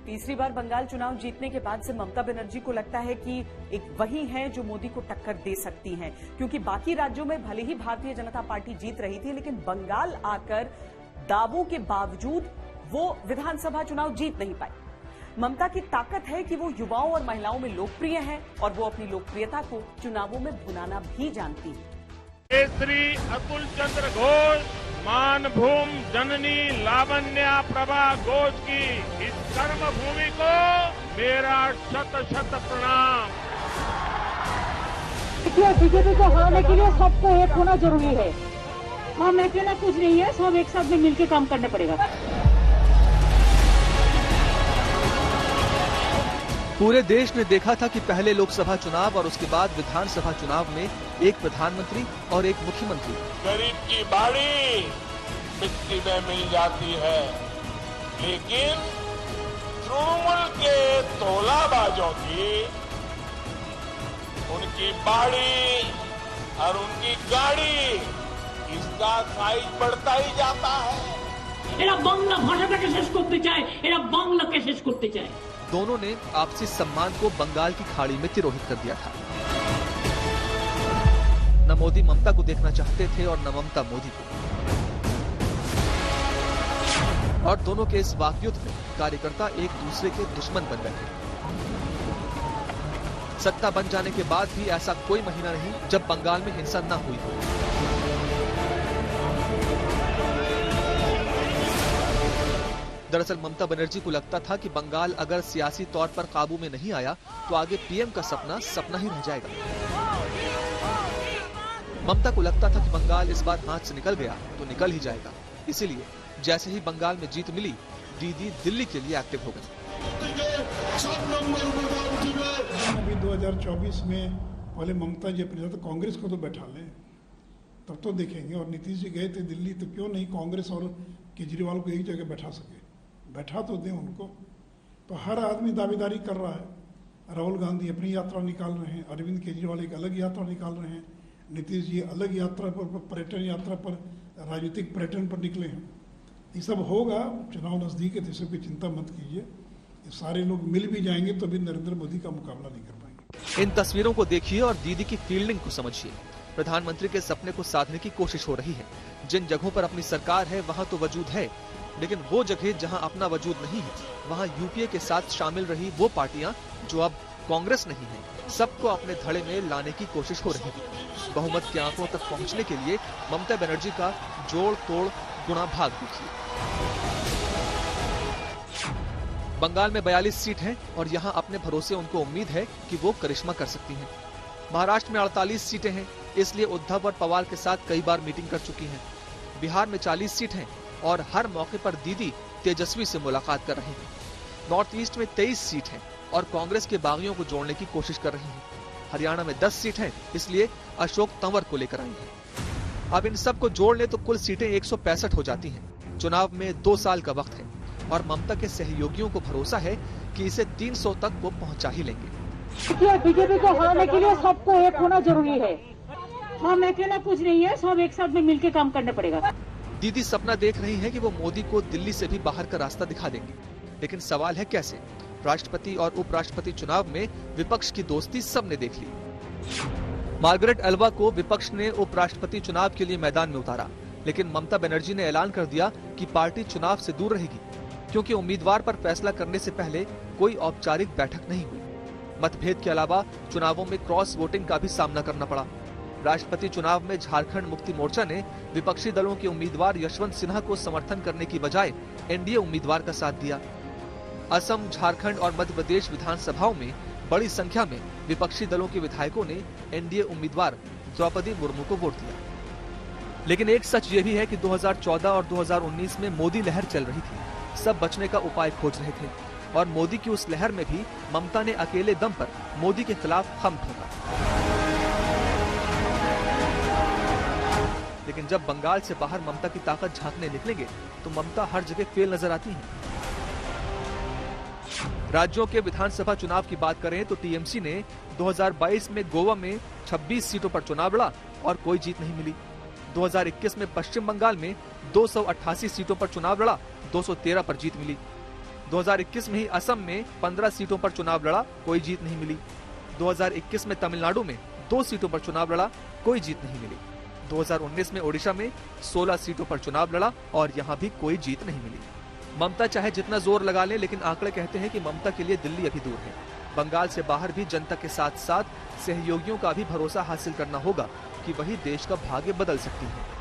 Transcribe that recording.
तीसरी बार बंगाल चुनाव जीतने के बाद से ममता बनर्जी को लगता है कि एक वही है जो मोदी को टक्कर दे सकती हैं, क्योंकि बाकी राज्यों में भले ही भारतीय जनता पार्टी जीत रही थी, लेकिन बंगाल आकर दावों के बावजूद वो विधानसभा चुनाव जीत नहीं पाई। ममता की ताकत है कि वो युवाओं और महिलाओं में लोकप्रिय है और वो अपनी लोकप्रियता को चुनावों में भुनाना भी जानती है। केसरी अतुल चंद्र घोष, मानभूम जननी लावण्या प्रभा घोष की इस कर्म भूमि को मेरा शत शत प्रणाम। देखिए, बीजेपी को हराने के लिए सबको एक होना जरूरी है। हम अकेला कुछ नहीं है, सब एक साथ में मिलकर काम करना पड़ेगा। पूरे देश ने देखा था कि पहले लोकसभा चुनाव और उसके बाद विधानसभा चुनाव में एक प्रधानमंत्री और एक मुख्यमंत्री। गरीब की बाड़ी मिट्टी में मिल जाती है, लेकिन तृणमूल के तोलाबाजों की उनकी बाड़ी और उनकी गाड़ी, इसका साइज बढ़ता ही जाता है। एरा बांग्ला भाषा के शेष करते चाहे, एरा बांग्ला के शेष करते चाहे। दोनों ने आपसी सम्मान को बंगाल की खाड़ी में तिरोहित कर दिया था। न मोदी ममता को देखना चाहते थे और न ममता मोदी को। और दोनों के इस वाकयुद्ध में कार्यकर्ता एक दूसरे के दुश्मन बन गए। सत्ता बन जाने के बाद भी ऐसा कोई महीना नहीं जब बंगाल में हिंसा न हुई हो। दरअसल ममता बनर्जी को लगता था कि बंगाल अगर सियासी तौर पर काबू में नहीं आया तो आगे पीएम का सपना सपना ही रह जाएगा। ममता को लगता था कि बंगाल इस बार हाथ से निकल गया तो निकल ही जाएगा। इसीलिए जैसे ही बंगाल में जीत मिली, दीदी दिल्ली के लिए एक्टिव हो गई। अभी 2024 में पहले ममता जी अपने साथ कांग्रेस को तो बैठा लें, तब तो देखेंगे। और नीतीश जी गए थे दिल्ली, तो क्यों नहीं कांग्रेस और केजरीवाल को एक जगह बैठा सके, बैठा तो दें उनको। तो हर आदमी दावेदारी कर रहा है। राहुल गांधी अपनी यात्रा निकाल रहे हैं, अरविंद केजरीवाल एक अलग यात्रा निकाल रहे हैं, नीतीश जी अलग यात्रा पर, पर्यटन यात्रा पर, राजनीतिक पर्यटन पर निकले हैं। ये सब होगा, चुनाव नजदीक है, तो इससे कोई चिंता मत कीजिए। ये सारे लोग मिल भी जाएंगे तो भी नरेंद्र मोदी का मुकाबला नहीं कर पाएंगे। इन तस्वीरों को देखिए और दीदी की फील्डिंग को समझिए। प्रधानमंत्री के सपने को साधने की कोशिश हो रही है। जिन जगहों पर अपनी सरकार है वहाँ तो वजूद है, लेकिन वो जगह जहां अपना वजूद नहीं है, वहां यूपीए के साथ शामिल रही वो पार्टियां जो अब कांग्रेस नहीं है, सबको अपने धड़े में लाने की कोशिश हो रही है। बहुमत के आंकड़ों तक पहुंचने के लिए ममता बनर्जी का जोड़ तोड़ गुणा भाग देखिए। बंगाल में 42 सीट हैं और यहां अपने भरोसे उनको उम्मीद है कि वो करिश्मा कर सकती हैं। महाराष्ट्र में 48 सीटें हैं, इसलिए उद्धव और पवार के साथ कई बार मीटिंग कर चुकी हैं। बिहार में 40 सीट हैं और हर मौके पर दीदी तेजस्वी से मुलाकात कर रही हैं। नॉर्थ ईस्ट में 23 सीट हैं और कांग्रेस के बागियों को जोड़ने की कोशिश कर रही हैं। हरियाणा में 10 सीट हैं, इसलिए अशोक तंवर को लेकर आई हैं। अब इन सब को जोड़ ले तो कुल सीटें 165 हो जाती हैं। चुनाव में 2 साल का वक्त है और ममता के सहयोगियों को भरोसा है कि इसे 300 तक वो पहुंचा ही लेंगे। देखिए, बीजेपी को हराने के लिए सबको एक होना जरूरी है। हम अकेला कुछ नहीं है, सब एक साथ में मिलकर काम करना पड़ेगा। दीदी सपना देख रही है कि वो मोदी को दिल्ली से भी बाहर का रास्ता दिखा देंगे, लेकिन सवाल है कैसे। राष्ट्रपति और उपराष्ट्रपति चुनाव में विपक्ष की दोस्ती सबने देख ली। मार्गरेट अल्वा को विपक्ष ने उपराष्ट्रपति चुनाव के लिए मैदान में उतारा, लेकिन ममता बनर्जी ने ऐलान कर दिया कि पार्टी चुनाव से दूर रहेगी, क्योंकि उम्मीदवार पर फैसला करने से पहले कोई औपचारिक बैठक नहीं हुई। मतभेद के अलावा चुनावों में क्रॉस वोटिंग का भी सामना करना पड़ा। राष्ट्रपति चुनाव में झारखंड मुक्ति मोर्चा ने विपक्षी दलों के उम्मीदवार यशवंत सिन्हा को समर्थन करने की बजाय एनडीए उम्मीदवार का साथ दिया। असम, झारखंड और मध्य प्रदेश विधानसभाओं में बड़ी संख्या में विपक्षी दलों के विधायकों ने एनडीए उम्मीदवार द्रौपदी मुर्मू को वोट दिया। लेकिन एक सच ये भी है कि 2014 और 2019 में मोदी लहर चल रही थी। सब बचने का उपाय खोज रहे थे और मोदी की उस लहर में भी ममता ने अकेले दम पर मोदी के खिलाफ हम ठोका। लेकिन जब बंगाल से बाहर ममता की ताकत झांकने निकलेंगे तो ममता हर जगह फेल नजर आती हैं। राज्यों के विधानसभा चुनाव की बात करें तो टीएमसी ने 2022 में गोवा में 26 सीटों पर चुनाव लड़ा और कोई जीत नहीं मिली। 2021 में पश्चिम बंगाल में 288 सीटों पर चुनाव लड़ा, 213 पर जीत मिली। 2021 में ही असम में 15 सीटों पर चुनाव लड़ा, कोई जीत नहीं मिली। 2021 में तमिलनाडु में 2 सीटों पर चुनाव लड़ा, कोई जीत नहीं मिली। 2019 में ओडिशा में 16 सीटों पर चुनाव लड़ा और यहाँ भी कोई जीत नहीं मिली। ममता चाहे जितना जोर लगा ले, लेकिन आंकड़े कहते हैं कि ममता के लिए दिल्ली अभी दूर है। बंगाल से बाहर भी जनता के साथ साथ सहयोगियों का भी भरोसा हासिल करना होगा कि वही देश का भाग्य बदल सकती है।